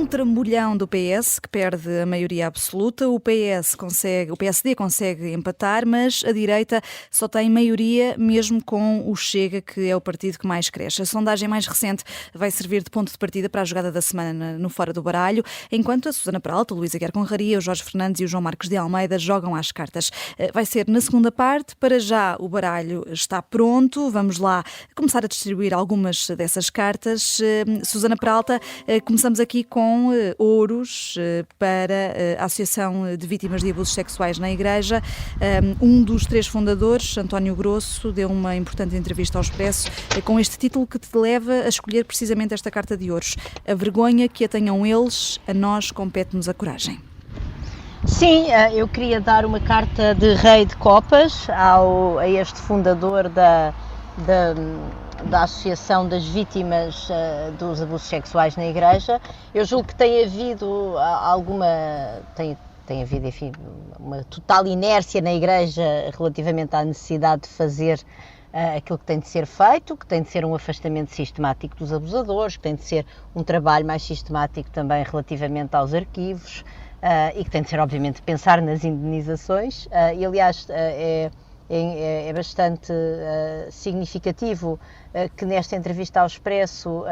trambolhão do PS, que perde a maioria absoluta. O PSD consegue empatar, mas a direita só tem maioria mesmo com o Chega, que é o partido que mais cresce. A sondagem mais recente vai servir de ponto de partida para a jogada da semana no Fora do Baralho, enquanto a Susana Peralta, o Luís Aguiar Conraria, o Jorge Fernandes e o João Marcos de Almeida jogam às cartas. Vai ser na segunda parte. Para já o baralho está pronto. Vamos lá começar a distribuir algumas dessas cartas. Susana Peralta, começamos aqui com ouros para a Associação de Vítimas de Abusos Sexuais na Igreja. Um dos 3 fundadores, António Grosso, deu uma importante entrevista ao Expresso com este título que te leva a escolher precisamente esta carta de ouros. A vergonha que a tenham eles, a nós compete-nos a coragem. Sim, eu queria dar uma carta de rei de copas a este fundador da Associação das Vítimas dos Abusos Sexuais na Igreja. Eu julgo que tem havido enfim, uma total inércia na Igreja relativamente à necessidade de fazer aquilo que tem de ser feito, que tem de ser um afastamento sistemático dos abusadores, que tem de ser um trabalho mais sistemático também relativamente aos arquivos, e que tem de ser, obviamente, pensar nas indemnizações. E, aliás, é bastante significativo que nesta entrevista ao Expresso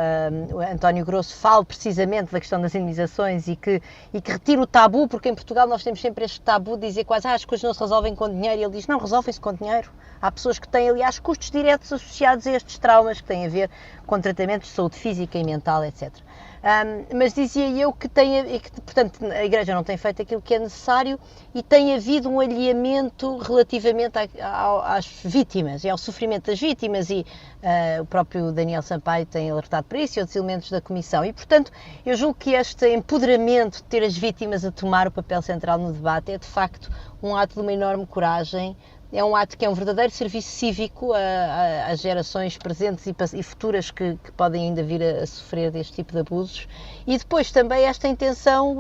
António Grosso fale precisamente da questão das indemnizações e que retire o tabu, porque em Portugal nós temos sempre este tabu de dizer quase as coisas não se resolvem com dinheiro, e ele diz, não, resolvem-se com dinheiro. Há pessoas que têm, aliás, custos diretos associados a estes traumas que têm a ver com tratamentos de saúde física e mental, etc. Mas dizia eu que portanto, a Igreja não tem feito aquilo que é necessário e tem havido um alheamento relativamente às vítimas e ao sofrimento das vítimas, e o próprio Daniel Sampaio tem alertado para isso e outros elementos da Comissão. E, portanto, eu julgo que este empoderamento de ter as vítimas a tomar o papel central no debate é, de facto, um ato de uma enorme coragem. É um ato que é um verdadeiro serviço cívico às gerações presentes e futuras que podem ainda vir a sofrer deste tipo de abusos. E depois também esta intenção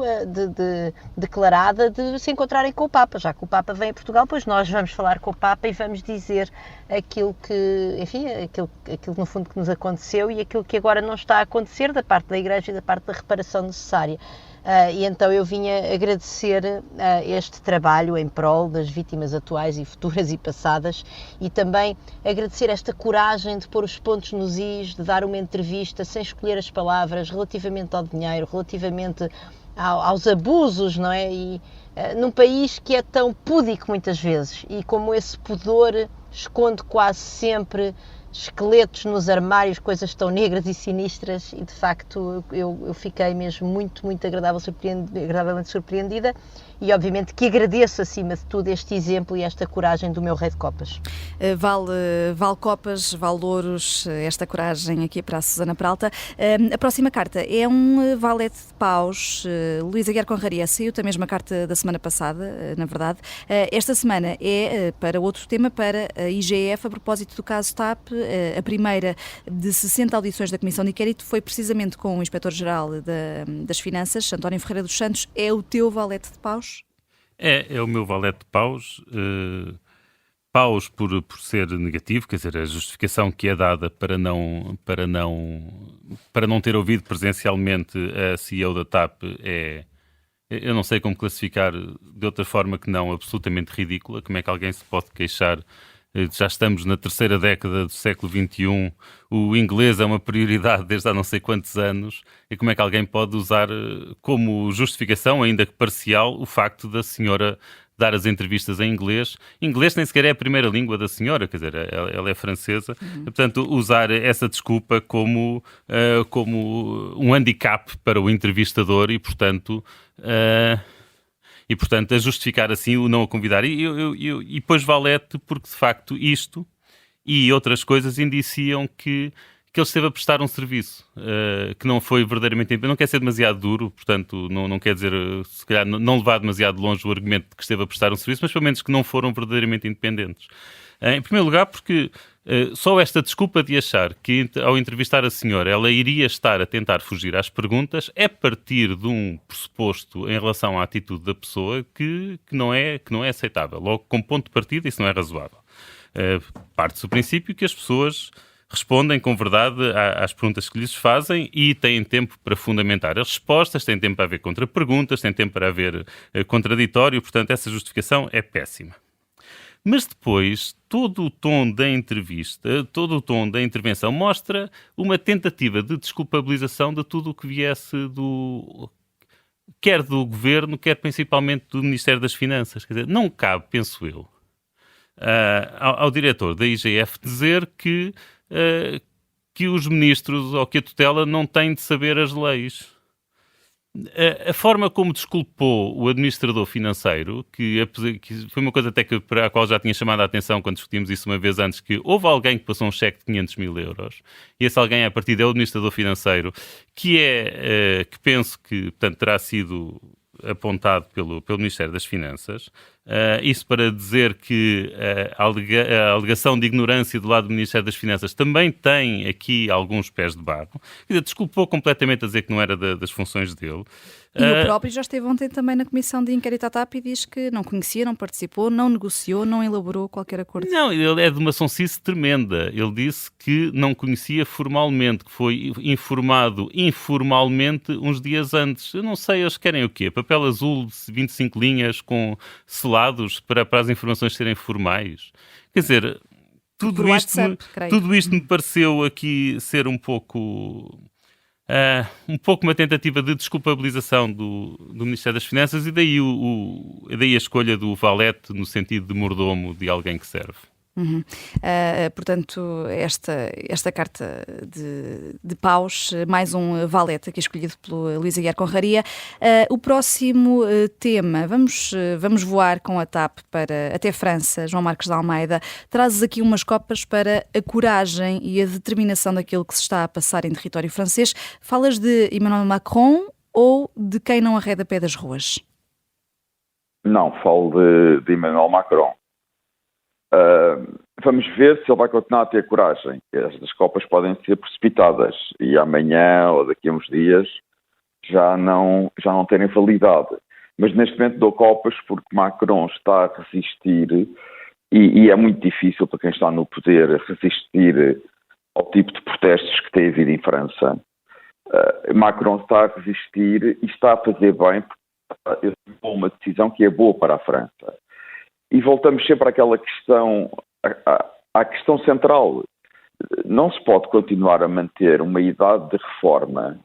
declarada de se encontrarem com o Papa. Já que o Papa vem a Portugal, pois nós vamos falar com o Papa e vamos dizer aquilo que, enfim, aquilo no fundo que nos aconteceu e aquilo que agora não está a acontecer da parte da Igreja e da parte da reparação necessária. E então eu vinha agradecer este trabalho em prol das vítimas atuais e futuras e passadas, e também agradecer esta coragem de pôr os pontos nos is, de dar uma entrevista sem escolher as palavras relativamente ao dinheiro, relativamente aos abusos, não é? E num país que é tão púdico muitas vezes, e como esse pudor esconde quase sempre esqueletos nos armários, coisas tão negras e sinistras, e de facto eu fiquei mesmo muito, muito agradavelmente surpreendida, e obviamente que agradeço acima de tudo este exemplo e esta coragem do meu rei de copas. Vale copas, vale ouros, esta coragem aqui para a Susana Peralta. A próxima carta é um valete de paus. Luís Aguiar Conraria, saiu a mesma carta da semana passada, na verdade. Esta semana é para outro tema, para a IGF, a propósito do caso TAP. A primeira de 60 audições da Comissão de Inquérito foi precisamente com o Inspetor-Geral das Finanças, António Ferreira dos Santos. É o teu valete de paus? É o meu valete de paus. Paus por ser negativo, quer dizer, a justificação que é dada para não ter ouvido presencialmente a CEO da TAP eu não sei como classificar de outra forma que não absolutamente ridícula. Como é que alguém se pode queixar? Já estamos na terceira década do século XXI, o inglês é uma prioridade desde há não sei quantos anos, e como é que alguém pode usar como justificação, ainda que parcial, o facto da senhora dar as entrevistas em inglês? Inglês nem sequer é a primeira língua da senhora, quer dizer, ela é francesa, portanto, usar essa desculpa como um handicap para o entrevistador e, portanto, a justificar assim o não a convidar. E depois valete porque, de facto, isto e outras coisas indiciam que ele esteve a prestar um serviço que não foi verdadeiramente... Não quer ser demasiado duro, portanto, não quer dizer, se calhar, não levar demasiado longe o argumento de que esteve a prestar um serviço, mas pelo menos que não foram verdadeiramente independentes. Em primeiro lugar, porque só esta desculpa de achar que, ao entrevistar a senhora, ela iria estar a tentar fugir às perguntas, é partir de um pressuposto em relação à atitude da pessoa que não é aceitável. Logo, como ponto de partida, isso não é razoável. Parte-se do princípio que as pessoas respondem com verdade às perguntas que lhes fazem e têm tempo para fundamentar as respostas, têm tempo para haver contra-perguntas, têm tempo para haver contraditório, portanto, essa justificação é péssima. Mas depois, todo o tom da entrevista, todo o tom da intervenção mostra uma tentativa de desculpabilização de tudo o que viesse quer do Governo, quer principalmente do Ministério das Finanças. Quer dizer, não cabe, penso eu, ao diretor da IGF dizer que os ministros ou que a tutela não têm de saber as leis. A forma como desculpou o administrador financeiro, que foi uma coisa até para a qual já tinha chamado a atenção quando discutimos isso uma vez antes, que houve alguém que passou um cheque de 500 mil euros, e esse alguém, a partir é o administrador financeiro, que penso que, portanto, terá sido apontado pelo Ministério das Finanças. Isso para dizer que a alegação de ignorância do lado do Ministério das Finanças também tem aqui alguns pés de barro. Quer dizer, desculpou completamente a dizer que não era das funções dele. E o próprio já esteve ontem também na comissão de inquérito à TAP e diz que não conhecia, não participou, não negociou, não elaborou qualquer acordo. Não, ele é de uma sonsice tremenda. Ele disse que não conhecia formalmente, que foi informado informalmente uns dias antes. Eu não sei, eles querem o quê? Papel azul de 25 linhas com selados para as informações serem formais? Quer dizer, tudo isto me pareceu aqui ser um pouco uma tentativa de desculpabilização do Ministério das Finanças e daí, daí a escolha do valete no sentido de mordomo de alguém que serve. Portanto, esta carta de paus, mais um valete aqui escolhido pelo Luís Aguiar Conraria. O próximo tema, vamos voar com a TAP até França. João Marcos de Almeida, trazes aqui umas copas para a coragem e a determinação daquilo que se está a passar em território francês. Falas de Emmanuel Macron ou de quem não arreda pé das ruas? Não, falo de Emmanuel Macron. Vamos ver se ele vai continuar a ter coragem. Estas copas podem ser precipitadas e amanhã ou daqui a uns dias já não terem validade. Mas neste momento dou copas porque Macron está a resistir e é muito difícil para quem está no poder resistir ao tipo de protestos que tem havido em França. Macron está a resistir e está a fazer bem porque tomou uma decisão que é boa para a França. E voltamos sempre àquela questão, à questão central. Não se pode continuar a manter uma idade de reforma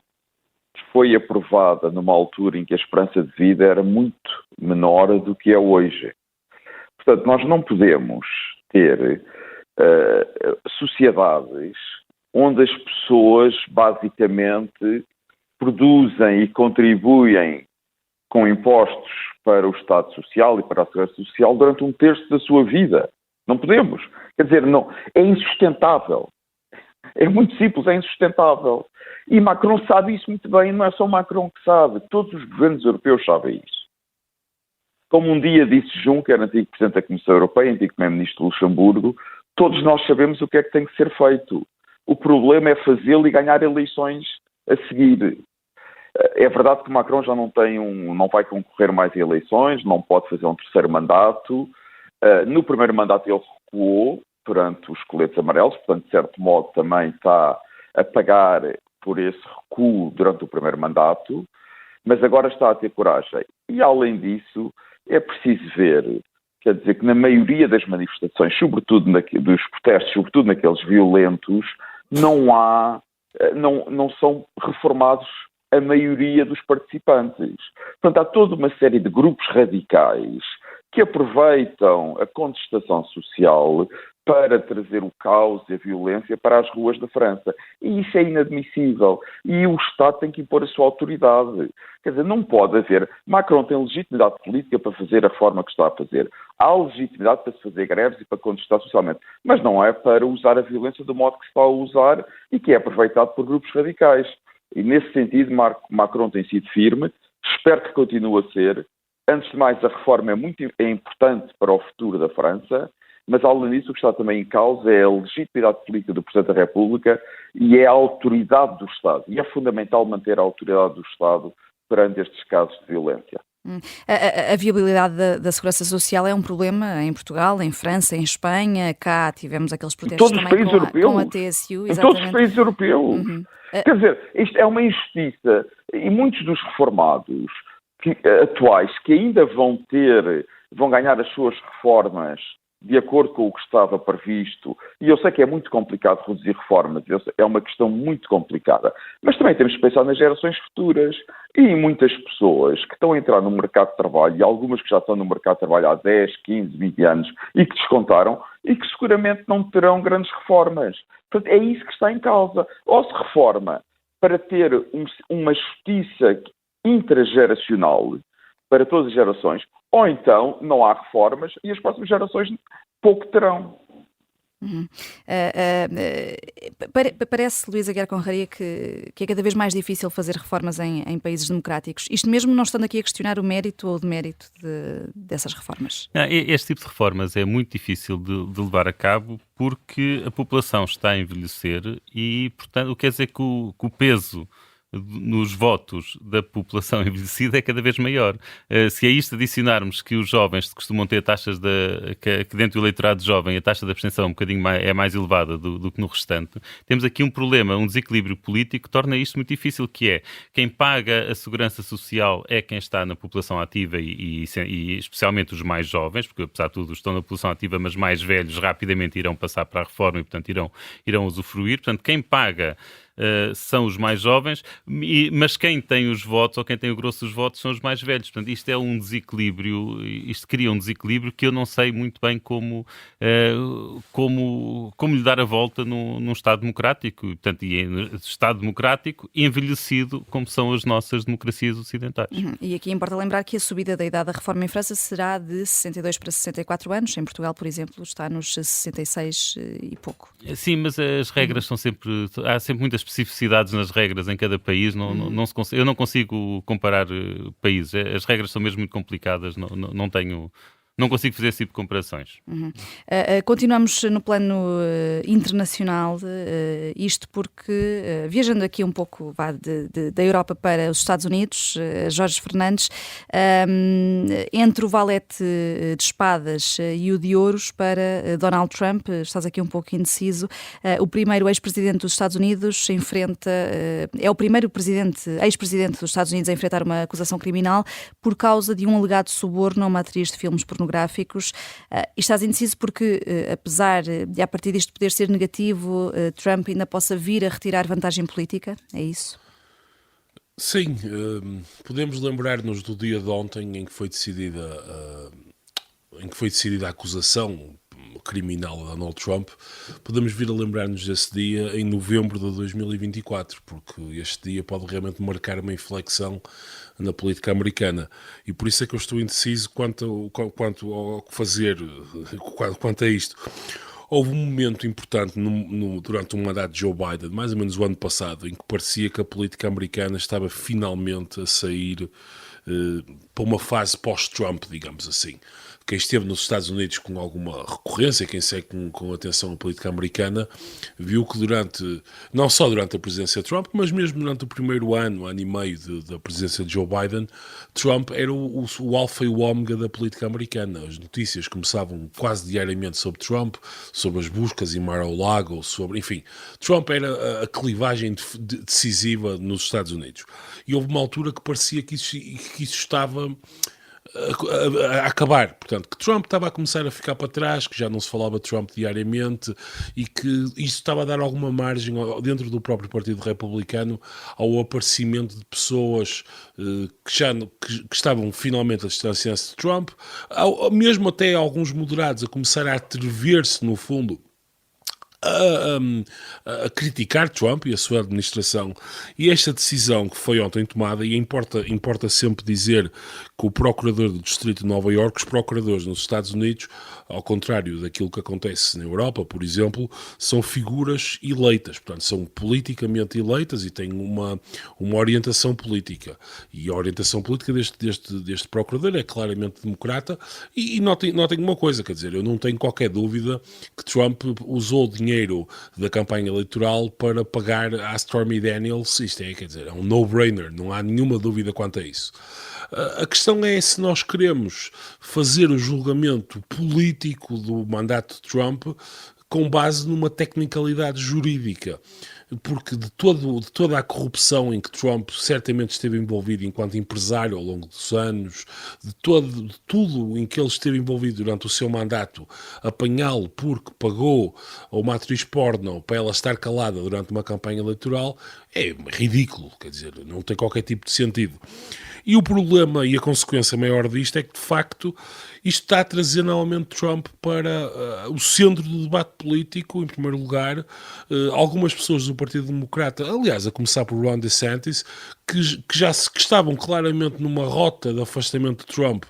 que foi aprovada numa altura em que a esperança de vida era muito menor do que é hoje. Portanto, nós não podemos ter sociedades onde as pessoas basicamente produzem e contribuem com impostos para o Estado Social e para a Segurança Social durante um terço da sua vida. Não podemos. Quer dizer, não, é insustentável. É muito simples, é insustentável. E Macron sabe isso muito bem, não é só Macron que sabe. Todos os governos europeus sabem isso. Como um dia disse Juncker, antigo Presidente da Comissão Europeia, antigo Primeiro-Ministro de Luxemburgo, todos nós sabemos o que é que tem que ser feito. O problema é fazê-lo e ganhar eleições a seguir. É verdade que Macron já não vai concorrer mais a eleições, não pode fazer um terceiro mandato. No primeiro mandato ele recuou perante os coletes amarelos, portanto, de certo modo, também está a pagar por esse recuo durante o primeiro mandato, mas agora está a ter coragem. E, além disso, é preciso ver, quer dizer, que na maioria das manifestações, sobretudo dos protestos, sobretudo naqueles violentos, não são reformados a maioria dos participantes. Portanto, há toda uma série de grupos radicais que aproveitam a contestação social para trazer o caos e a violência para as ruas da França. E isso é inadmissível. E o Estado tem que impor a sua autoridade. Quer dizer, não pode haver... Macron tem legitimidade política para fazer a reforma que está a fazer. Há legitimidade para se fazer greves e para contestar socialmente. Mas não é para usar a violência do modo que se está a usar e que é aproveitado por grupos radicais. E, nesse sentido, Macron tem sido firme. Espero que continue a ser. Antes de mais, a reforma é importante para o futuro da França, mas, além disso, o que está também em causa é a legitimidade política do Presidente da República e é a autoridade do Estado. E é fundamental manter a autoridade do Estado perante estes casos de violência. A viabilidade da segurança social é um problema em Portugal, em França, em Espanha. Cá tivemos aqueles protestos também com a TSU. Em todos os países europeus. Quer dizer, isto é uma injustiça. E muitos dos reformados atuais que ainda vão ganhar as suas reformas de acordo com o que estava previsto, e eu sei que é muito complicado reduzir reformas, é uma questão muito complicada, mas também temos que pensar nas gerações futuras e em muitas pessoas que estão a entrar no mercado de trabalho, e algumas que já estão no mercado de trabalho há 10, 15, 20 anos e que descontaram e que seguramente não terão grandes reformas. Portanto, é isso que está em causa. Ou se reforma para ter uma justiça intrageracional para todas as gerações, ou então não há reformas e as próximas gerações pouco terão. Parece, Luísa Aguiar Conraria, que é cada vez mais difícil fazer reformas em países democráticos. Isto mesmo não estando aqui a questionar o mérito ou o demérito dessas reformas. Este tipo de reformas é muito difícil de levar a cabo porque a população está a envelhecer e, portanto, quer dizer que o peso nos votos da população envelhecida é cada vez maior. Se a isto adicionarmos que os jovens costumam ter taxas que dentro do eleitorado jovem a taxa de abstenção um bocadinho é mais elevada do que no restante, temos aqui um problema, um desequilíbrio político que torna isto muito difícil, que é quem paga a segurança social é quem está na população ativa e especialmente os mais jovens, porque apesar de tudo estão na população ativa, mas mais velhos rapidamente irão passar para a reforma e portanto irão usufruir. Portanto, quem paga são os mais jovens, mas quem tem os votos, ou quem tem o grosso dos votos, são os mais velhos. Portanto, isto é um desequilíbrio, isto cria um desequilíbrio que eu não sei muito bem como lhe dar a volta num Estado democrático. Portanto, Estado democrático envelhecido, como são as nossas democracias ocidentais. E aqui importa lembrar que a subida da idade da reforma em França será de 62 para 64 anos. Em Portugal, por exemplo, está nos 66 e pouco. Sim, mas as regras são há sempre muitas especificidades nas regras em cada país, eu não consigo comparar países, as regras são mesmo muito complicadas, não consigo fazer esse tipo de comparações. Continuamos no plano internacional, isto porque, viajando aqui um pouco da Europa para os Estados Unidos, Jorge Fernandes, entre o valete de espadas e o de ouros para Donald Trump, estás aqui um pouco indeciso, o primeiro ex-presidente dos Estados Unidos é o primeiro ex-presidente dos Estados Unidos a enfrentar uma acusação criminal por causa de um alegado suborno a uma atriz de filmes pornográficos. E estás indeciso porque, apesar de a partir disto poder ser negativo, Trump ainda possa vir a retirar vantagem política? É isso? Sim, podemos lembrar-nos do dia de ontem em que foi decidida a acusação criminal a Donald Trump. Podemos vir a lembrar-nos desse dia em novembro de 2024, porque este dia pode realmente marcar uma inflexão na política americana. E por isso é que eu estou indeciso quanto ao que fazer, quanto a isto. Houve um momento importante durante o mandato de Joe Biden, mais ou menos o ano passado, em que parecia que a política americana estava finalmente a sair para uma fase pós-Trump, digamos assim. Quem esteve nos Estados Unidos com alguma recorrência, quem segue com atenção a política americana, viu que não só durante a presidência de Trump, mas mesmo durante o primeiro ano e meio da presidência de Joe Biden, Trump era o alfa e o ômega da política americana. As notícias começavam quase diariamente sobre Trump, sobre as buscas em Mar-a-Lago, enfim, Trump era a clivagem decisiva nos Estados Unidos. E houve uma altura que parecia que isso estava a acabar, portanto, que Trump estava a começar a ficar para trás, que já não se falava de Trump diariamente e que isso estava a dar alguma margem dentro do próprio Partido Republicano ao aparecimento de pessoas que estavam finalmente a distanciar-se de Trump, mesmo até alguns moderados a começar a atrever-se, no fundo, a criticar Trump e a sua administração. E esta decisão que foi ontem tomada, e importa sempre dizer que o procurador do Distrito de Nova Iorque, os procuradores nos Estados Unidos, ao contrário daquilo que acontece na Europa, por exemplo, são figuras eleitas, portanto são politicamente eleitas e têm uma orientação política. E a orientação política deste procurador é claramente democrata. E notem uma coisa, quer dizer, eu não tenho qualquer dúvida que Trump usou o dinheiro dinheiro da campanha eleitoral para pagar à Stormy Daniels. Isto é, quer dizer, é um no-brainer, não há nenhuma dúvida quanto a isso. A questão é se nós queremos fazer o julgamento político do mandato de Trump com base numa tecnicalidade jurídica, porque de toda a corrupção em que Trump certamente esteve envolvido enquanto empresário ao longo dos anos, de tudo em que ele esteve envolvido durante o seu mandato, apanhá-lo porque pagou a uma atriz porno para ela estar calada durante uma campanha eleitoral, é ridículo, quer dizer, não tem qualquer tipo de sentido. E o problema e a consequência maior disto é que, de facto, isto está a trazer novamente Trump para o centro do debate político, em primeiro lugar. Algumas pessoas do Partido Democrata, aliás, a começar por Ron DeSantis, que estavam claramente numa rota de afastamento de Trump,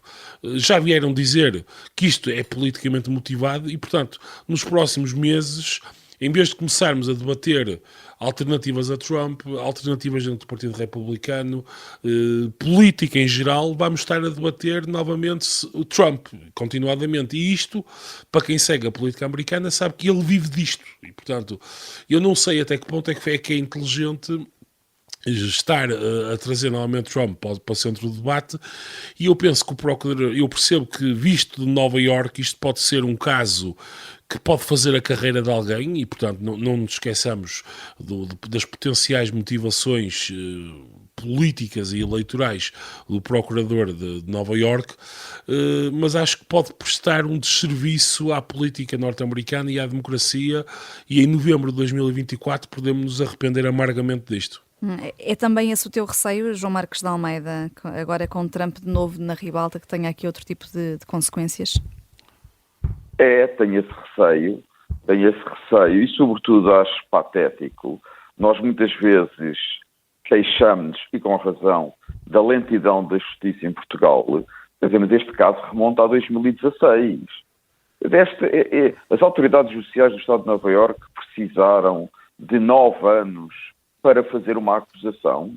já vieram dizer que isto é politicamente motivado e, portanto, nos próximos meses, em vez de começarmos a debater alternativas a Trump, alternativas dentro do Partido Republicano, política em geral, vamos estar a debater novamente o Trump, continuadamente. E isto, para quem segue a política americana, sabe que ele vive disto. E, portanto, eu não sei até que ponto é que é inteligente estar a trazer novamente Trump para o centro do debate, e eu penso que o procurador, eu percebo que, visto de Nova Iorque, isto pode ser um caso que pode fazer a carreira de alguém e, portanto, não nos esqueçamos das potenciais motivações políticas e eleitorais do procurador de Nova Iorque, mas acho que pode prestar um desserviço à política norte-americana e à democracia, e em novembro de 2024 podemos nos arrepender amargamente disto. É também esse o teu receio, João Marcos de Almeida, agora com Trump de novo na ribalta, que tenha aqui outro tipo de consequências? Tenho esse receio e, sobretudo, acho patético. Nós muitas vezes queixamos-nos, e com razão, da lentidão da justiça em Portugal, mas este caso remonta a 2016. As autoridades judiciais do Estado de Nova Iorque precisaram de 9 anos para fazer uma acusação,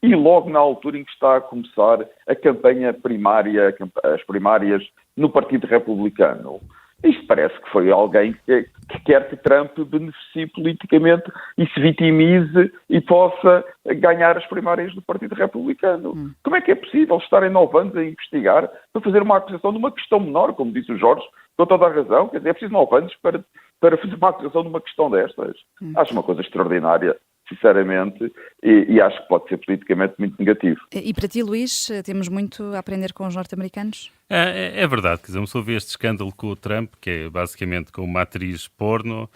e logo na altura em que está a começar a campanha primária, as primárias no Partido Republicano. Isto parece que foi alguém que quer que Trump beneficie politicamente e se vitimize e possa ganhar as primárias do Partido Republicano. Como é que é possível estarem 9 anos a investigar para fazer uma acusação de uma questão menor, como disse o Jorge, com toda a razão? Quer dizer, é preciso 9 anos para fazer uma acusação de uma questão destas. Acho uma coisa extraordinária, sinceramente, e acho que pode ser politicamente muito negativo. E para ti, Luís, temos muito a aprender com os norte-americanos? É verdade, quer dizer, uma pessoa vê este escândalo com o Trump, que é basicamente com uma atriz porno.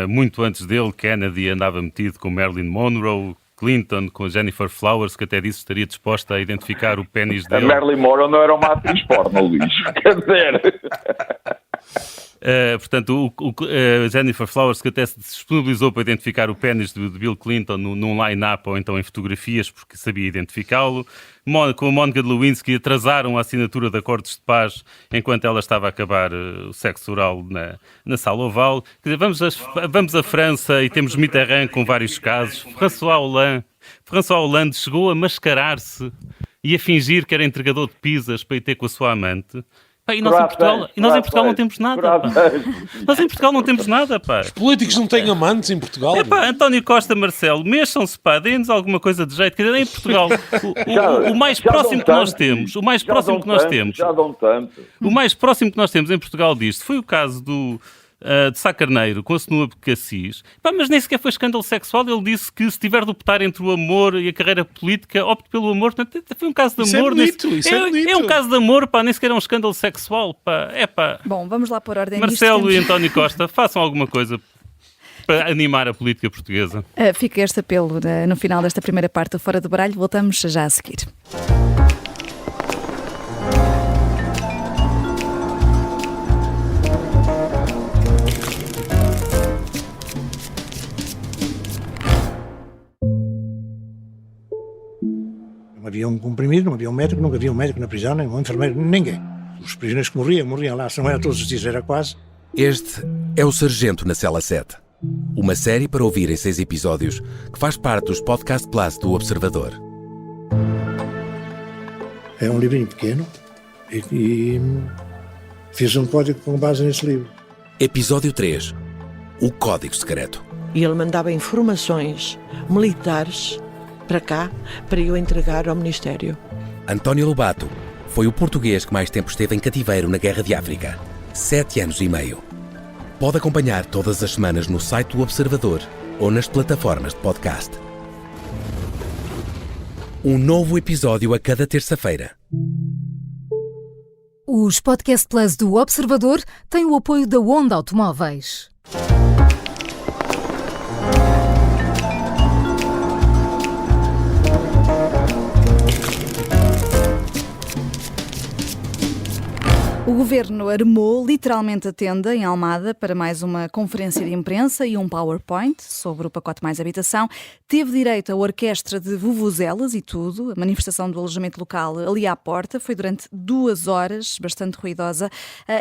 Muito antes dele, Kennedy andava metido com Marilyn Monroe, Clinton com Jennifer Flowers, que até disse que estaria disposta a identificar o pênis dele. A Marilyn Monroe não era uma atriz porno, Luís, quer dizer... Portanto, Jennifer Flowers, que até se disponibilizou para identificar o pênis de Bill Clinton num line-up ou então em fotografias, porque sabia identificá-lo. Com a Mónica Lewinsky atrasaram a assinatura de acordos de paz enquanto ela estava a acabar o sexo oral na Sala Oval. Quer dizer, vamos à França e temos Mitterrand com vários casos. François Hollande chegou a mascarar-se e a fingir que era entregador de pizzas para ir ter com a sua amante. E nós em Portugal não temos nada. Nós em Portugal não temos nada, pá. Os políticos não têm amantes em Portugal. António Costa, Marcelo, mexam-se, pá, deem-nos alguma coisa de jeito. Quer dizer, em Portugal, o mais próximo que nós temos, o mais próximo que nós temos em Portugal disto foi o caso de Sá Carneiro com a Senua Cassis, mas nem sequer foi escândalo sexual. Ele disse que se tiver de optar entre o amor e a carreira política, opte pelo amor. Portanto, foi um caso de amor. É um caso de amor, pá, nem sequer é um escândalo sexual, pá. Bom, vamos lá pôr ordem Marcelo e António Costa, façam alguma coisa para animar a política portuguesa. Fica este apelo no final desta primeira parte do Fora do Baralho. Voltamos já a seguir. Não havia um comprimido, não havia um médico, nunca havia um médico na prisão, nem um enfermeiro, ninguém. Os prisioneiros que morriam lá, se não era todos os dias, era quase. Este é o Sargento na Cela 7. Uma série para ouvir em 6 episódios que faz parte dos Podcast Plus do Observador. É um livrinho pequeno e fiz um código com base nesse livro. Episódio 3. o código secreto. E ele mandava informações militares para cá, para eu entregar ao Ministério. António Lobato foi o português que mais tempo esteve em cativeiro na Guerra de África. 7 anos e meio. Pode acompanhar todas as semanas no site do Observador ou nas plataformas de podcast. Um novo episódio a cada terça-feira. Os Podcast Plus do Observador têm o apoio da Onda Automóveis. O Governo armou literalmente a tenda em Almada para mais uma conferência de imprensa e um PowerPoint sobre o pacote mais habitação. Teve direito a orquestra de vuvuzelas e tudo. A manifestação do alojamento local ali à porta foi durante 2 horas, bastante ruidosa,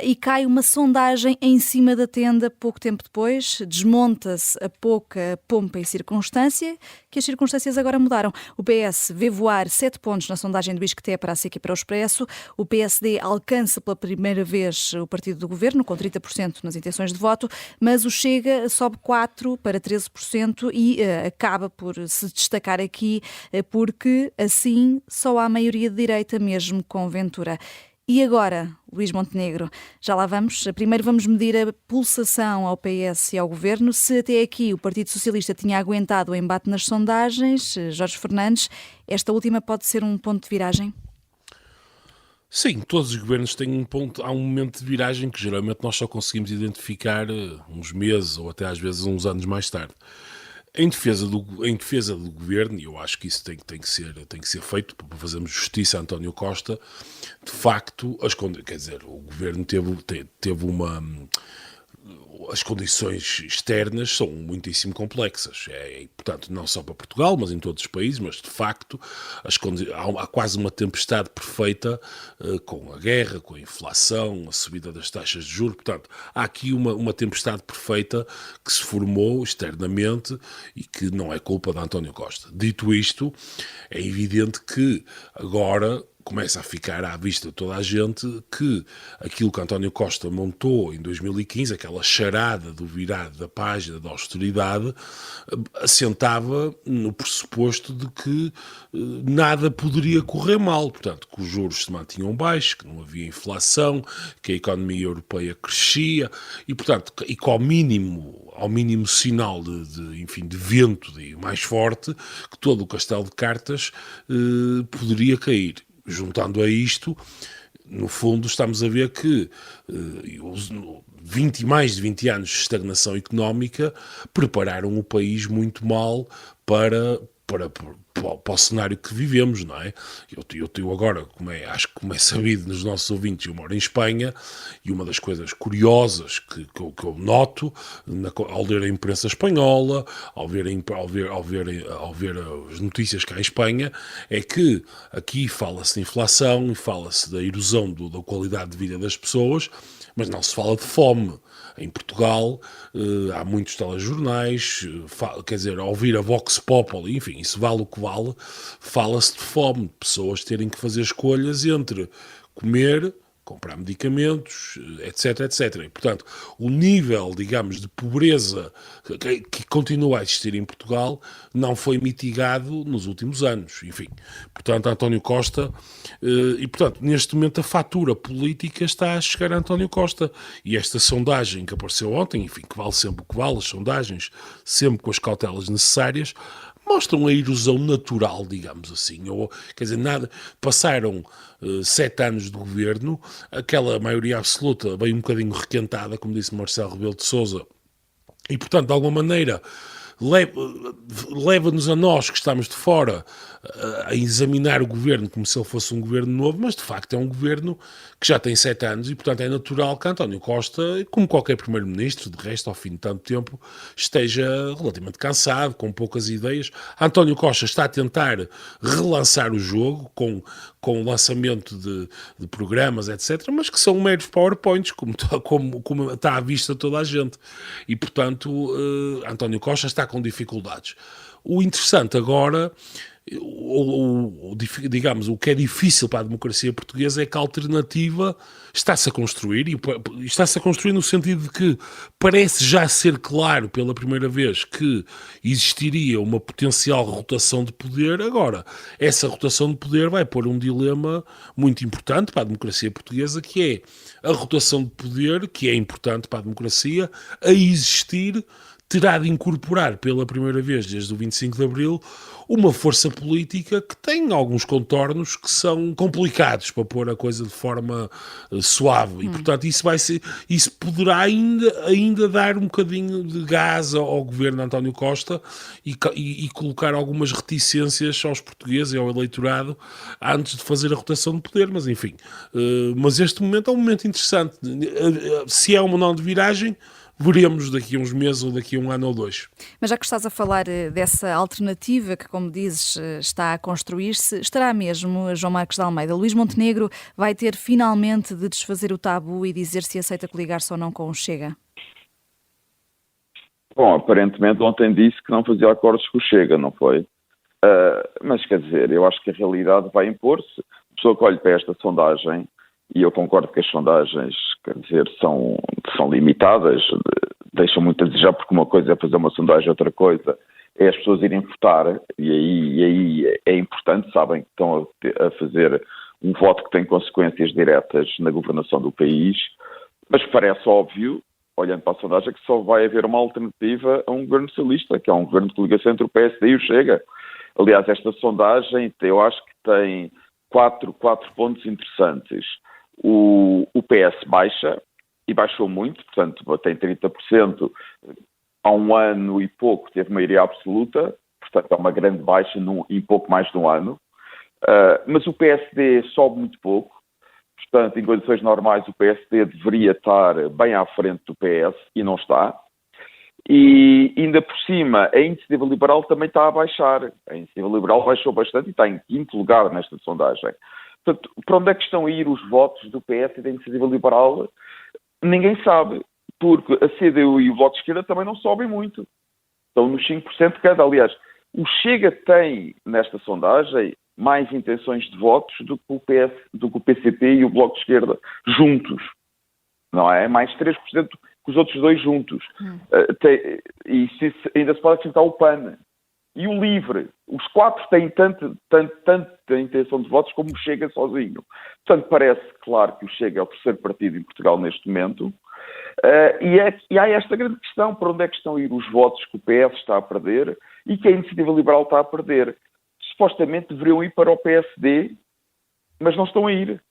e cai uma sondagem em cima da tenda pouco tempo depois. Desmonta-se a pouca pompa e circunstância, que as circunstâncias agora mudaram. O PS vê voar 7 pontos na sondagem do Isqueté para a SIC e para o Expresso. O PSD alcança pela primeira vez o partido do governo, com 30% nas intenções de voto, mas o Chega sobe 4% para 13% e acaba por se destacar aqui porque assim só há maioria de direita mesmo com Ventura. E agora, Luís Montenegro, já lá vamos. Primeiro vamos medir a pulsação ao PS e ao Governo. Se até aqui o Partido Socialista tinha aguentado o embate nas sondagens, Jorge Fernandes, esta última pode ser um ponto de viragem? Sim, todos os governos têm há um momento de viragem que geralmente nós só conseguimos identificar uns meses ou até às vezes uns anos mais tarde. Em defesa do governo, e eu acho que isso tem que ser feito para fazermos justiça a António Costa, de facto, o governo teve uma... As condições externas são muitíssimo complexas, portanto, não só para Portugal, mas em todos os países, mas de facto há quase uma tempestade perfeita com a guerra, com a inflação, a subida das taxas de juros, portanto, há aqui uma tempestade perfeita que se formou externamente e que não é culpa de António Costa. Dito isto, é evidente que agora começa a ficar à vista de toda a gente que aquilo que António Costa montou em 2015, aquela charada do virar da página da austeridade, assentava no pressuposto de que nada poderia correr mal, portanto, que os juros se mantinham baixos, que não havia inflação, que a economia europeia crescia e, portanto, e que ao mínimo sinal de vento mais forte, que todo o castelo de cartas poderia cair. Juntando a isto, no fundo, estamos a ver que mais de 20 anos de estagnação económica prepararam o país muito mal para o cenário que vivemos, não é? Eu agora, acho que como é sabido nos nossos ouvintes, eu moro em Espanha e uma das coisas curiosas que eu noto ao ler a imprensa espanhola, ao ver as notícias cá em Espanha, é que aqui fala-se de inflação e fala-se da erosão da qualidade de vida das pessoas, mas não se fala de fome. Em Portugal há muitos telejornais, ao ouvir a Vox Populi, enfim, isso vale o que vale, fala-se de fome, de pessoas terem que fazer escolhas entre comer, comprar medicamentos, etc, etc. E, portanto, o nível, digamos, de pobreza que continua a existir em Portugal não foi mitigado nos últimos anos. Enfim, portanto, António Costa... E, portanto, neste momento a fatura política está a chegar a António Costa. E esta sondagem que apareceu ontem, enfim, que vale sempre o que vale, as sondagens, sempre com as cautelas necessárias, mostram a erosão natural, digamos assim. Passaram 7 anos de governo, aquela maioria absoluta bem um bocadinho requentada, como disse Marcelo Rebelo de Sousa, e, portanto, de alguma maneira, leva-nos a nós que estamos de fora a examinar o governo como se ele fosse um governo novo, mas de facto é um governo que já tem 7 anos e, portanto, é natural que António Costa, como qualquer primeiro-ministro, de resto, ao fim de tanto tempo, esteja relativamente cansado, com poucas ideias. António Costa está a tentar relançar o jogo com o lançamento de programas, etc., mas que são meros PowerPoints, como está à vista toda a gente. E, portanto, António Costa está com dificuldades. O interessante agora digamos, o que é difícil para a democracia portuguesa é que a alternativa está-se a construir, e está-se a construir no sentido de que parece já ser claro pela primeira vez que existiria uma potencial rotação de poder. Agora, essa rotação de poder vai pôr um dilema muito importante para a democracia portuguesa, que é a rotação de poder, que é importante para a democracia, a existir, terá de incorporar pela primeira vez desde o 25 de Abril uma força política que tem alguns contornos que são complicados, para pôr a coisa de forma suave, e portanto isso poderá ainda dar um bocadinho de gás ao governo de António Costa e colocar algumas reticências aos portugueses e ao eleitorado antes de fazer a rotação de poder, mas enfim, mas este momento é um momento interessante. Se é uma não de viragem, veremos daqui a uns meses ou daqui a um ano ou dois. Mas já que estás a falar dessa alternativa que, como dizes, está a construir-se, estará mesmo, João Marcos de Almeida, Luís Montenegro vai ter finalmente de desfazer o tabu e dizer se aceita coligar-se ou não com o Chega? Bom, aparentemente ontem disse que não fazia acordos com o Chega, não foi? Mas quer dizer, eu acho que a realidade vai impor-se. A pessoa que olha para esta sondagem, e eu concordo que as sondagens, quer dizer, são limitadas, deixam muito a desejar, porque uma coisa é fazer uma sondagem, outra coisa é as pessoas irem votar, e aí é importante, sabem que estão a fazer um voto que tem consequências diretas na governação do país, mas parece óbvio, olhando para a sondagem, que só vai haver uma alternativa a um governo socialista, que é um governo de coligação entre o PSD e o Chega. Aliás, esta sondagem, eu acho que tem quatro pontos interessantes. O PS baixa, e baixou muito, portanto tem 30%, há um ano e pouco teve maioria absoluta, portanto é uma grande baixa em pouco mais de um ano, mas o PSD sobe muito pouco, portanto em condições normais o PSD deveria estar bem à frente do PS e não está, e ainda por cima a Iniciativa Liberal também está a baixar, a Iniciativa Liberal baixou bastante e está em quinto lugar nesta sondagem. Portanto, para onde é que estão a ir os votos do PS e da Iniciativa Liberal? Ninguém sabe, porque a CDU e o Bloco de Esquerda também não sobem muito. Estão nos 5% cada. Aliás, o Chega tem, nesta sondagem, mais intenções de votos do que o PCP e o Bloco de Esquerda juntos. Não é? Mais 3% que os outros dois juntos. E ainda se pode acrescentar o PAN. E o LIVRE. Os quatro têm tanta intenção de votos como o Chega sozinho. Portanto, parece claro que o Chega é o terceiro partido em Portugal neste momento. E há esta grande questão, para onde é que estão a ir os votos que o PS está a perder e que a Iniciativa Liberal está a perder. Supostamente deveriam ir para o PSD, mas não estão a ir.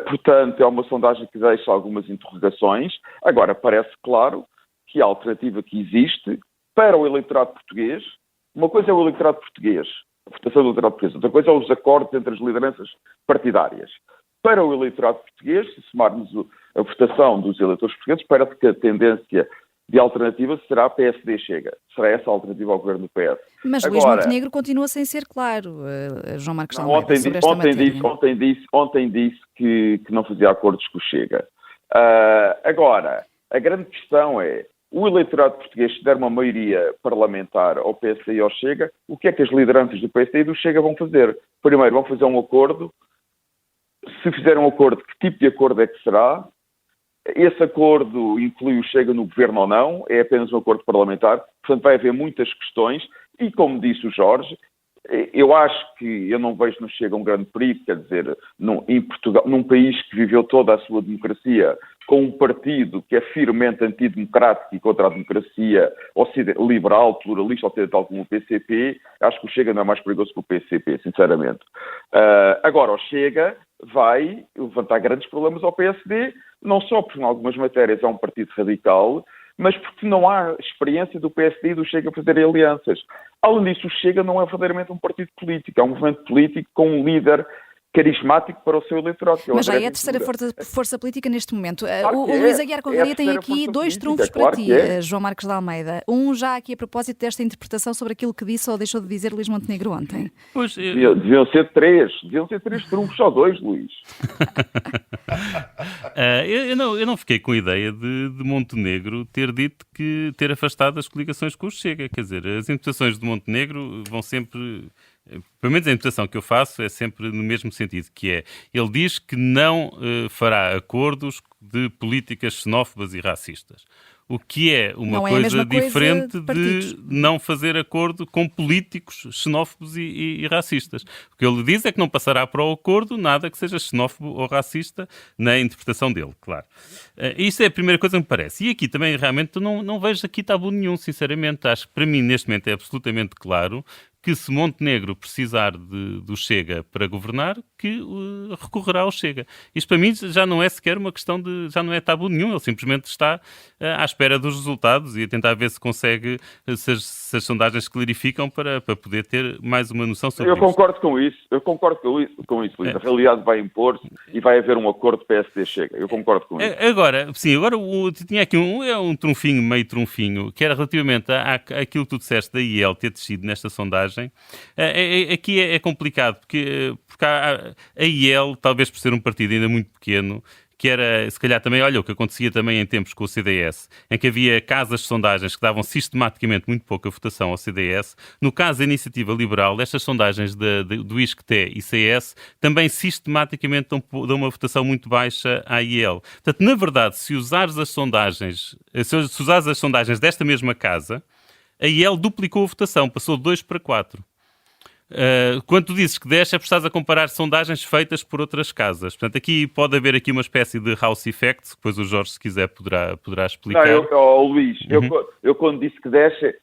Portanto, é uma sondagem que deixa algumas interrogações. Agora, parece claro que a alternativa que existe para o eleitorado português, uma coisa é o eleitorado português, a votação do eleitorado português, outra coisa é os acordos entre as lideranças partidárias. Para o eleitorado português, se somarmos a votação dos eleitores portugueses, parece que a tendência de alternativa será PSD Chega. Será essa a alternativa ao governo do PS. Mas Luís Montenegro continua sem ser claro, João Marcos de Almeida, sobre esta matéria. Ontem disse que não fazia acordos com o Chega. Agora, a grande questão é, o eleitorado português, se der uma maioria parlamentar ao PSD e ao Chega, o que é que as lideranças do PSD e do Chega vão fazer? Primeiro, vão fazer um acordo. Se fizer um acordo, que tipo de acordo é que será? Esse acordo inclui o Chega no governo ou não? É apenas um acordo parlamentar? Portanto, vai haver muitas questões. E, como disse o Jorge, eu acho que eu não vejo no Chega um grande perigo, quer dizer, em Portugal, num país que viveu toda a sua democracia com um partido que é firmemente antidemocrático e contra a democracia liberal, pluralista, ocidental como o PCP, acho que o Chega não é mais perigoso que o PCP, sinceramente. Agora, o Chega vai levantar grandes problemas ao PSD, não só porque em algumas matérias é um partido radical, mas porque não há experiência do PSD e do Chega a fazerem alianças. Além disso, o Chega não é verdadeiramente um partido político, é um movimento político com um líder carismático para o seu eleitorado. Mas já é a terceira força política neste momento. O Luís Aguiar Conraria tem aqui dois trunfos para ti, João Marcos de Almeida. Um já aqui a propósito desta interpretação sobre aquilo que disse ou deixou de dizer Luís Montenegro ontem. Pois, deviam ser três trunfos, só dois, Luís. Eu não fiquei com a ideia de Montenegro ter dito que ter afastado as coligações com o Chega. Quer dizer, as interpretações de Montenegro vão sempre pelo menos a interpretação que eu faço é sempre no mesmo sentido, que é, ele diz que não fará acordos de políticas xenófobas e racistas. O que é uma coisa diferente de não fazer acordo com políticos xenófobos e racistas. O que ele diz é que não passará para o acordo nada que seja xenófobo ou racista na interpretação dele, claro. Isto é a primeira coisa que me parece. E aqui também, realmente, não vejo aqui tabu nenhum, sinceramente. Acho que para mim, neste momento, é absolutamente claro que se Montenegro precisar do Chega para governar, que recorrerá ao Chega. Isto para mim já não é sequer uma questão já não é tabu nenhum, ele simplesmente está à espera dos resultados e a tentar ver se consegue, se as sondagens clarificam para poder ter mais uma noção sobre isso. Eu concordo com isso, Luís. A realidade vai impor-se e vai haver um acordo PSD-Chega. Eu concordo com isso. Agora tinha aqui um trunfinho, meio trunfinho, que era relativamente àquilo que tu disseste da IEL ter descido nesta sondagem. Aqui é complicado, porque a IEL, talvez por ser um partido ainda muito pequeno, que era, se calhar também, olha, o que acontecia também em tempos com o CDS, em que havia casas de sondagens que davam sistematicamente muito pouca votação ao CDS. No caso da Iniciativa Liberal, estas sondagens do ISCTE e CS também sistematicamente dão uma votação muito baixa à IEL. Portanto, na verdade, se usares as sondagens desta mesma casa, a IEL duplicou a votação, passou de 2 para 4. Quando tu dizes que desce, é porque estás a comparar sondagens feitas por outras casas. Portanto, aqui pode haver aqui uma espécie de house effect, que depois o Jorge, se quiser, poderá explicar. Luís, eu quando disse que desce,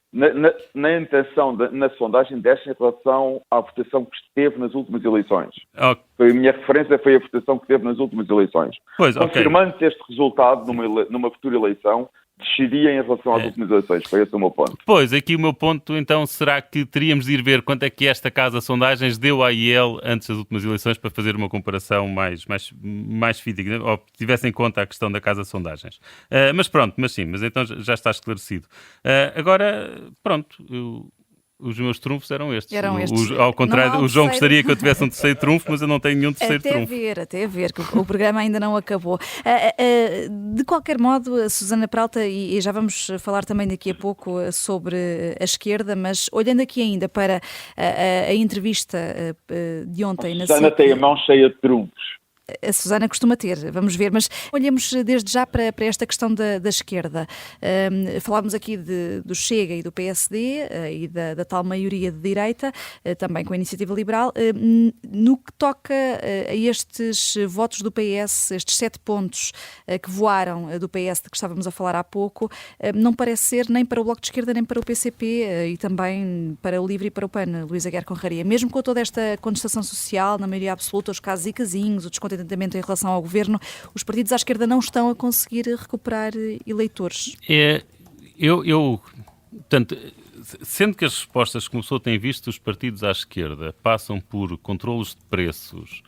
na intenção, na sondagem, desce em relação à votação que esteve nas últimas eleições. Okay. A minha referência foi a votação que teve nas últimas eleições. Confirmando-se este resultado numa futura eleição, desceria em relação às últimas eleições. Foi esse o meu ponto. Pois, aqui o meu ponto, então, será que teríamos de ir ver quanto é que esta Casa de Sondagens deu à IEL antes das últimas eleições para fazer uma comparação mais fidedigna, ou tivesse em conta a questão da Casa de Sondagens. Mas então já está esclarecido. Agora, pronto, os meus trunfos eram estes. Ao contrário, o João gostaria que eu tivesse um terceiro trunfo, mas eu não tenho nenhum terceiro trunfo. Até ver, que o programa ainda não acabou. De qualquer modo, a Susana Peralta, e já vamos falar também daqui a pouco sobre a esquerda, mas olhando aqui ainda para a entrevista de ontem... A Susana tem a mão cheia de trunfos. A Susana costuma ter, vamos ver, mas olhemos desde já para esta questão da esquerda. Falámos aqui do Chega e do PSD e da tal maioria de direita, também com a Iniciativa Liberal. No que toca a estes votos do PS, estes 7 pontos que voaram do PS de que estávamos a falar há pouco, não parece ser nem para o Bloco de Esquerda nem para o PCP e também para o LIVRE e para o PAN, Luís Aguiar Conraria. Mesmo com toda esta contestação social, na maioria absoluta, os casos e casinhos, o descontentamento em relação ao governo, os partidos à esquerda não estão a conseguir recuperar eleitores. Portanto, sendo que as respostas que começou a ter visto os partidos à esquerda passam por controlos de preços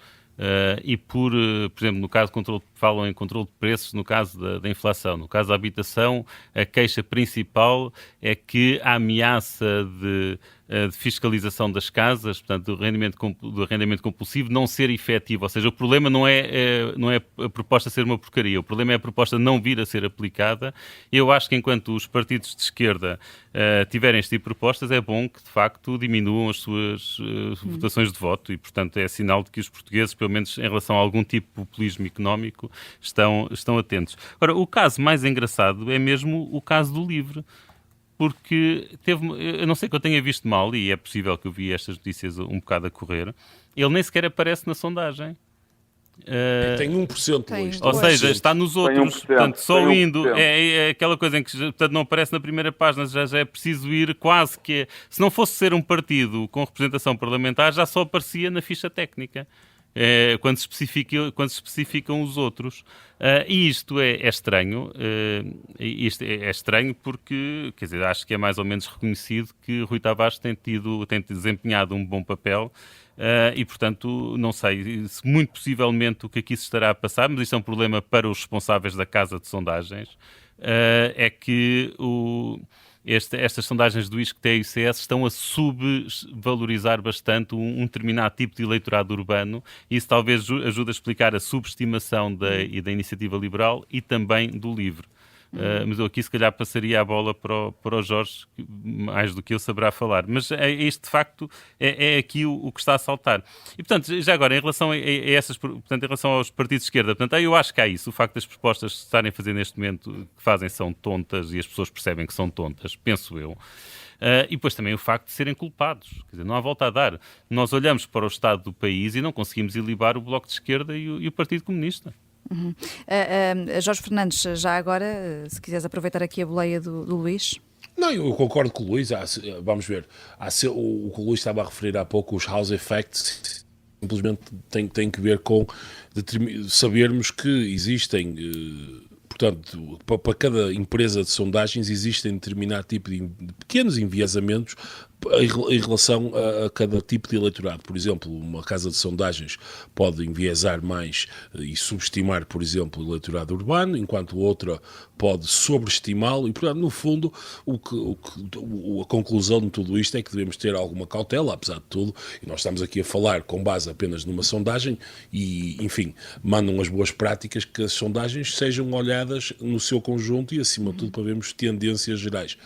e por exemplo, no caso falam em controle de preços no caso da inflação. No caso da habitação, a queixa principal é que a ameaça de fiscalização das casas, portanto, do arrendamento compulsivo, não ser efetivo. Ou seja, o problema não é a proposta ser uma porcaria, o problema é a proposta não vir a ser aplicada. Eu acho que enquanto os partidos de esquerda tiverem este tipo de propostas, é bom que, de facto, diminuam as suas votações de voto e, portanto, é sinal de que os portugueses, pelo menos em relação a algum tipo de populismo económico, estão atentos. Agora, o caso mais engraçado é mesmo o caso do LIVRE, porque eu não sei que eu tenha visto mal, e é possível que eu vi estas notícias um bocado a correr, ele nem sequer aparece na sondagem. Tem 1%, Luís. Ou seja, está nos outros, portanto, só indo, é aquela coisa em que portanto, não aparece na primeira página, já é preciso ir quase que, se não fosse ser um partido com representação parlamentar, já só aparecia na ficha técnica. Quando se especificam os outros. E isto é estranho. Isto é estranho porque, quer dizer, acho que é mais ou menos reconhecido que Rui Tavares tem desempenhado um bom papel e, portanto, não sei, muito possivelmente o que aqui se estará a passar, mas isto é um problema para os responsáveis da Casa de Sondagens, é que estas sondagens do ISCTE e o CS estão a subvalorizar bastante um determinado tipo de eleitorado urbano e isso talvez ajude a explicar a subestimação da Iniciativa Liberal e também do LIVRE. Mas eu aqui se calhar passaria a bola para o Jorge, que mais do que eu saberá falar. Mas este de facto é aqui o que está a saltar. E portanto, já agora, em relação a essas, portanto, em relação aos partidos de esquerda, portanto, eu acho que há isso. O facto das propostas que se estarem a fazer neste momento que fazem são tontas e as pessoas percebem que são tontas, penso eu. E depois também o facto de serem culpados. Quer dizer, não há volta a dar. Nós olhamos para o estado do país e não conseguimos ilibar o Bloco de Esquerda e o Partido Comunista. Jorge Fernandes, já agora, se quiseres aproveitar aqui a boleia do Luís. Não, eu concordo com o Luís. Vamos ver. O que o Luís estava a referir há pouco, os house effects, simplesmente tem que ver com sabermos que existem... Portanto, para cada empresa de sondagens existem determinado tipo de pequenos enviesamentos em relação a cada tipo de eleitorado. Por exemplo, uma casa de sondagens pode enviesar mais e subestimar, por exemplo, o eleitorado urbano, enquanto outra pode sobreestimá-lo e, portanto, no fundo, a conclusão de tudo isto é que devemos ter alguma cautela, apesar de tudo, e nós estamos aqui a falar com base apenas numa sondagem e, enfim, mandam as boas práticas que as sondagens sejam olhadas no seu conjunto e, acima de tudo, para vermos tendências gerais.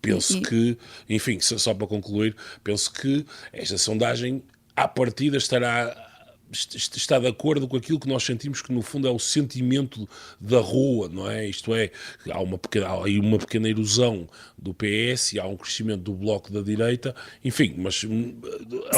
Penso que, enfim, só para concluir, penso que esta sondagem, à partida, está de acordo com aquilo que nós sentimos que, no fundo, é o sentimento da rua, não é? Isto é, há aí uma pequena erosão do PS e há um crescimento do Bloco da direita, enfim, mas...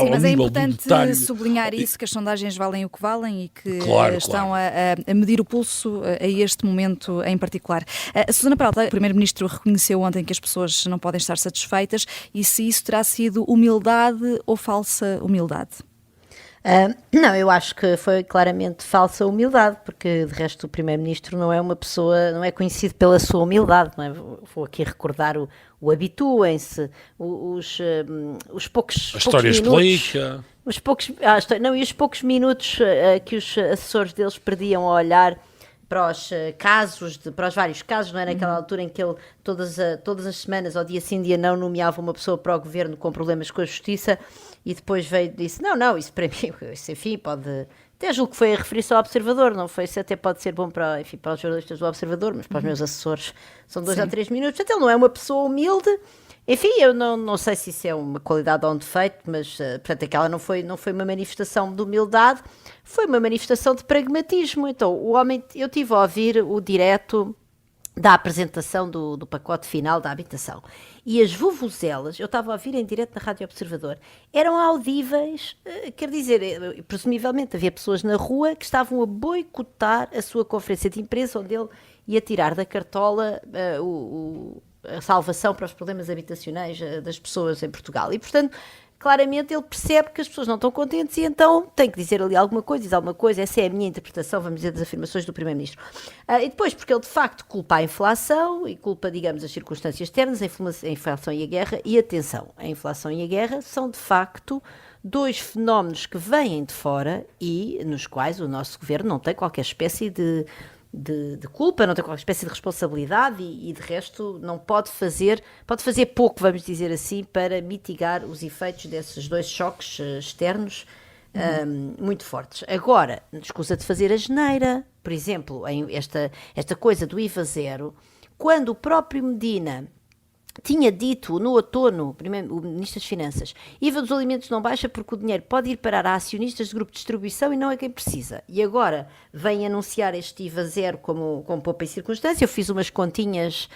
Mas é importante sublinhar isso, que as sondagens valem o que valem e que estão a medir o pulso a este momento em particular. Susana Peralta, o Primeiro-Ministro reconheceu ontem que as pessoas não podem estar satisfeitas e se isso terá sido humildade ou falsa humildade? Não, eu acho que foi claramente falsa humildade, porque de resto o Primeiro-Ministro não é uma pessoa, não é conhecido pela sua humildade, não é? Vou aqui recordar o habituem-se, os poucos minutos, os poucos minutos que os assessores deles perdiam a olhar para os vários casos, não é? Naquela altura em que ele todas as semanas, ao dia sim, dia não, nomeava uma pessoa para o governo com problemas com a justiça e depois veio e disse, não, isso para mim, isso enfim, pode... Até julgo que foi a referir-se ao Observador, não foi? Isso até pode ser bom para os jornalistas do Observador, mas para os meus assessores são 2 a 3 minutos. Portanto, ele não é uma pessoa humilde. Enfim, eu não sei se isso é uma qualidade ou um defeito, mas, portanto, aquela não foi uma manifestação de humildade, foi uma manifestação de pragmatismo. Então, o homem, eu tive a ouvir o direto da apresentação do pacote final da habitação. E as vuvuzelas, eu estava a ouvir em direto na Rádio Observador, eram audíveis, quer dizer, presumivelmente havia pessoas na rua que estavam a boicotar a sua conferência de imprensa, onde ele ia tirar da cartola a salvação para os problemas habitacionais das pessoas em Portugal. E, portanto, claramente ele percebe que as pessoas não estão contentes e então tem que dizer ali alguma coisa, diz alguma coisa. Essa é a minha interpretação, vamos dizer, das afirmações do Primeiro-Ministro. E depois, porque ele de facto culpa a inflação e culpa, digamos, as circunstâncias externas, a inflação e a guerra. E atenção, a inflação e a guerra são de facto 2 fenómenos que vêm de fora e nos quais o nosso governo não tem qualquer espécie de culpa, não tem qualquer espécie de responsabilidade e de resto não pode fazer pouco, vamos dizer assim, para mitigar os efeitos desses 2 choques externos muito fortes. Agora, escusa de fazer a geneira, por exemplo, esta coisa do IVA zero, quando o próprio Medina tinha dito no outono, o Ministro das Finanças, IVA dos alimentos não baixa porque o dinheiro pode ir parar a acionistas de grupo de distribuição e não é quem precisa. E agora vem anunciar este IVA zero como poupa em circunstância. Eu fiz umas continhas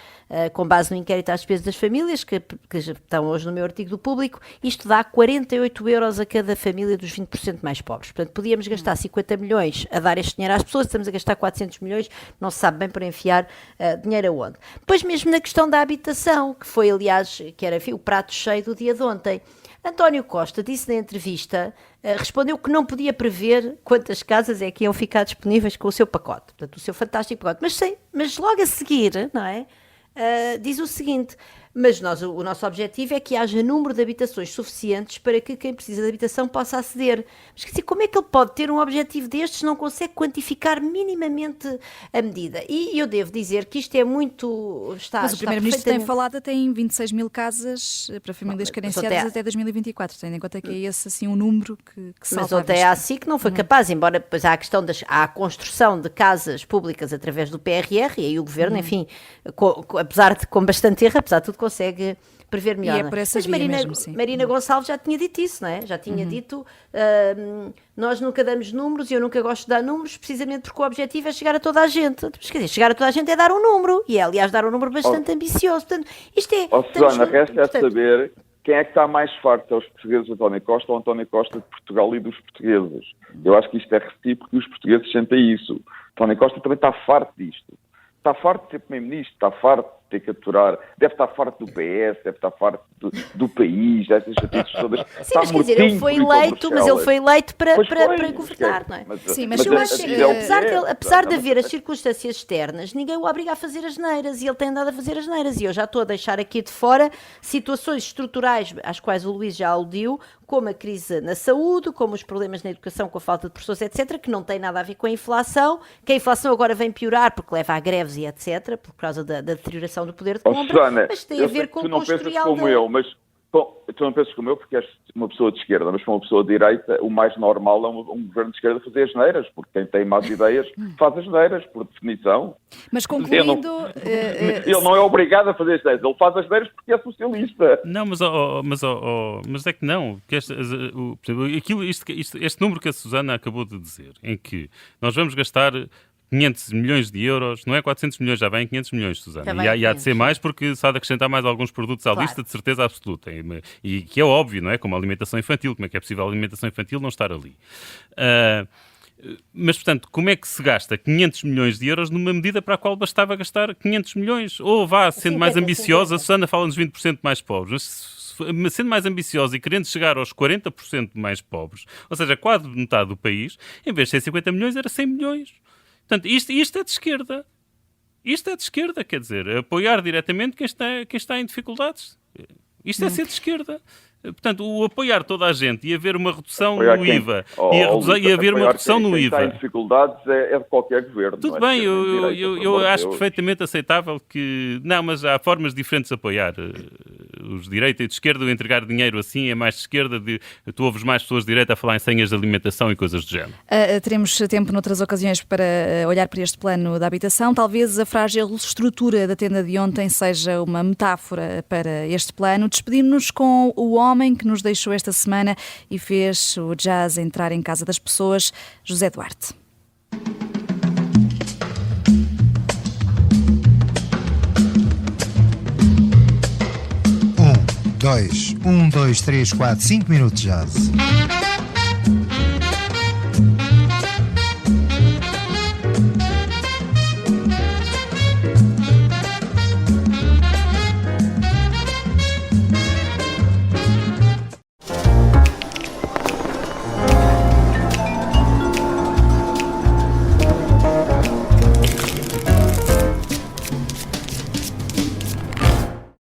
com base no inquérito às despesas das famílias, que estão hoje no meu artigo do Público. Isto dá 48 euros a cada família dos 20% mais pobres. Portanto, podíamos gastar 50 milhões a dar este dinheiro às pessoas, estamos a gastar 400 milhões, não se sabe bem para enfiar dinheiro aonde. Depois mesmo na questão da habitação, que foi, aliás, que era o prato cheio do dia de ontem. António Costa disse na entrevista, respondeu que não podia prever quantas casas é que iam ficar disponíveis com o seu pacote, portanto, o seu fantástico pacote. Mas logo a seguir, não é? Diz o seguinte, Mas o nosso objetivo é que haja número de habitações suficientes para que quem precisa de habitação possa aceder. Mas quer dizer, como é que ele pode ter um objetivo destes se não consegue quantificar minimamente a medida? E eu devo dizer que isto é muito... Mas o Primeiro-Ministro tem falado até em 26 mil casas para famílias carenciadas até 2024, tendo em conta que é esse assim um número que salta. Mas até a SIC não foi capaz, embora depois há a questão há a construção de casas públicas através do PRR, e aí o Governo, enfim, apesar de com bastante erro, apesar de tudo, consegue prever melhor. E é por essa via mesmo, sim. Marina Gonçalves já tinha dito isso, não é? Já tinha dito, nós nunca damos números, e eu nunca gosto de dar números, precisamente porque o objetivo é chegar a toda a gente. Mas, quer dizer, chegar a toda a gente é dar um número, e é, aliás, dar um número bastante ambicioso. Portanto, isto é... Susana, resta é saber quem é que está mais farto, é os portugueses de António Costa ou António Costa de Portugal e dos portugueses. Eu acho que isto é recíproco e os portugueses sentem isso. António Costa também está farto disto. Está farto de ser primeiro-ministro, está farto de ter que aturar, deve estar farto do PS, deve estar farto do país, dessas chatices todas. Sim, mas quer dizer, ele foi eleito, para governar, não é? Sim, mas eu acho que, apesar de haver as circunstâncias externas, ninguém o obriga a fazer as neiras, e ele tem andado a fazer as neiras, e eu já estou a deixar aqui de fora situações estruturais às quais o Luís já aludiu, como a crise na saúde, como os problemas na educação com a falta de professores, etc., que não tem nada a ver com a inflação, que a inflação agora vem piorar porque leva a greves e etc., por causa da deterioração do poder de compra, Susana, mas tem a ver com o construir tu não pensas como eu, porque és uma pessoa de esquerda, mas para uma pessoa de direita, o mais normal é um governo de esquerda fazer as neiras, porque quem tem más ideias faz as neiras, por definição. Mas concluindo... Ele não é obrigado a fazer as neiras, ele faz as neiras porque é socialista. Não, mas é que não. Porque este número que a Susana acabou de dizer, em que nós vamos gastar 500 milhões de euros, não é 400 milhões, já vem 500 milhões, Susana. E há de ser mais porque se há de acrescentar mais alguns produtos à lista, de certeza absoluta. E que é óbvio, não é? Como a alimentação infantil. Como é que é possível a alimentação infantil não estar ali? Mas, portanto, como é que se gasta 500 milhões de euros numa medida para a qual bastava gastar 500 milhões? Ou vá, sendo mais ambiciosa, a Susana fala-nos 20% mais pobres. Mas sendo mais ambiciosa e querendo chegar aos 40% mais pobres, ou seja, quase metade do país, em vez de ser 50 milhões, era 100 milhões. Portanto, isto é de esquerda. Isto é de esquerda, quer dizer, apoiar diretamente quem está em dificuldades. Isto é ser de esquerda. Portanto, o apoiar toda a gente e haver uma redução no IVA e haver uma redução no IVA. Quem está em dificuldades é de qualquer governo. Tudo bem, eu acho perfeitamente aceitável que... Não, mas há formas diferentes de apoiar. Os de direita e de esquerda, o entregar dinheiro assim é mais de esquerda. Tu ouves mais pessoas de direita a falar em senhas de alimentação e coisas do género. Teremos tempo noutras ocasiões para olhar para este plano da habitação. Talvez a frágil estrutura da tenda de ontem seja uma metáfora para este plano. Despedimos-nos com o homem que nos deixou esta semana e fez o jazz entrar em casa das pessoas, José Duarte. Um, dois, três, quatro, 5 minutos de jazz.